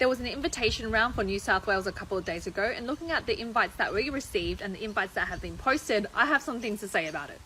There was an invitation round for New South Wales a couple of days ago, and looking at the invites that we received and the invites that have been posted, I have some things to say about it.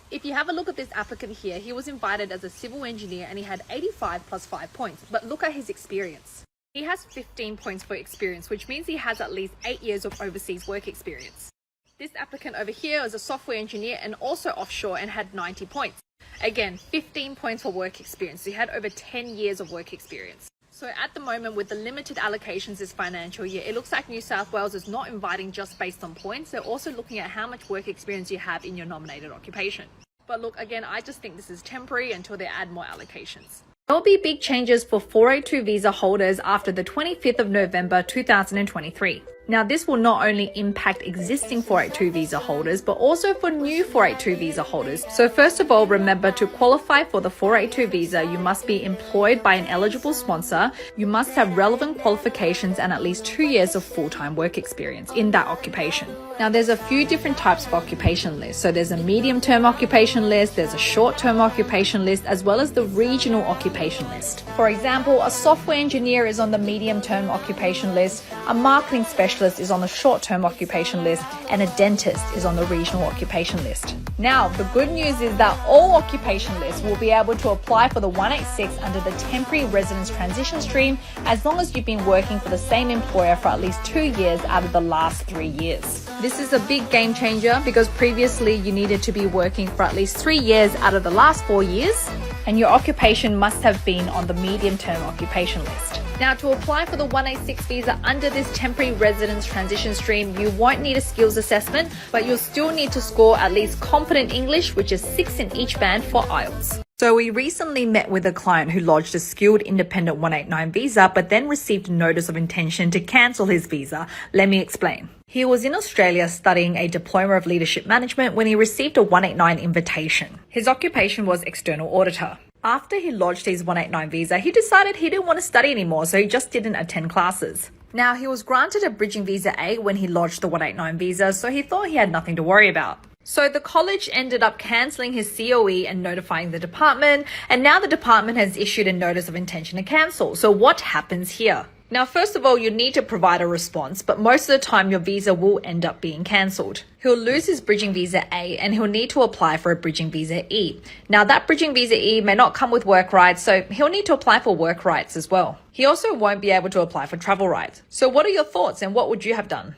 If you have a look at this applicant here, he was invited as a civil engineer and he had 85 plus 5 points, but look at his experience. He has 15 points for experience, which means he has at least 8 years of overseas work experience. This applicant over here is a software engineer and also offshore and had 90 points. Again, 15 points for work experience. He had over 10 years of work experience. So at the moment, with the limited allocations this financial year, it looks like New South Wales is not inviting just based on points. They're also looking at how much work experience you have in your nominated occupation. But look, again, I just think this is temporary until they add more allocations. There will be big changes for 482 visa holders after the 25th of November 2023. Now, this will not only impact existing 482 visa holders, but also for new 482 visa holders. So first of all, remember to qualify for the 482 visa, you must be employed by an eligible sponsor. You must have relevant qualifications and at least 2 years of full-time work experience in that occupation. Now, there's a few different types of occupation lists. So there's a medium-term occupation list, there's a short-term occupation list, as well as the regional occupation list. For example, a software engineer is on the medium-term occupation list, a marketing specialist is on the short-term occupation list, and a dentist is on the regional occupation list. Now, the good news is that all occupation lists will be able to apply for the 186 under the temporary residence transition stream as long as you've been working for the same employer for at least 2 years out of the last 3 years. This is a big game changer because previously you needed to be working for at least 3 years out of the last 4 years, and your occupation must have been on the medium-term occupation list. Now, to apply for the 186 visa under this temporary residence transition stream, you won't need a skills assessment, but you'll still need to score at least competent English, which is 6 in each band for IELTS. So we recently met with a client who lodged a skilled independent 189 visa, but then received a notice of intention to cancel his visa. Let me explain. He was in Australia studying a Diploma of Leadership Management when he received a 189 invitation. His occupation was external auditor. After he lodged his 189 visa, he decided he didn't want to study anymore, so he just didn't attend classes. Now, he was granted a bridging visa A when he lodged the 189 visa, so he thought he had nothing to worry about. So the college ended up cancelling his COE and notifying the department, and now the department has issued a notice of intention to cancel. So what happens here? Now, first of all, you need to provide a response, but most of the time your visa will end up being cancelled. He'll lose his bridging visa A and he'll need to apply for a bridging visa E. Now, that bridging visa E may not come with work rights, so he'll need to apply for work rights as well. He also won't be able to apply for travel rights. So what are your thoughts and what would you have done?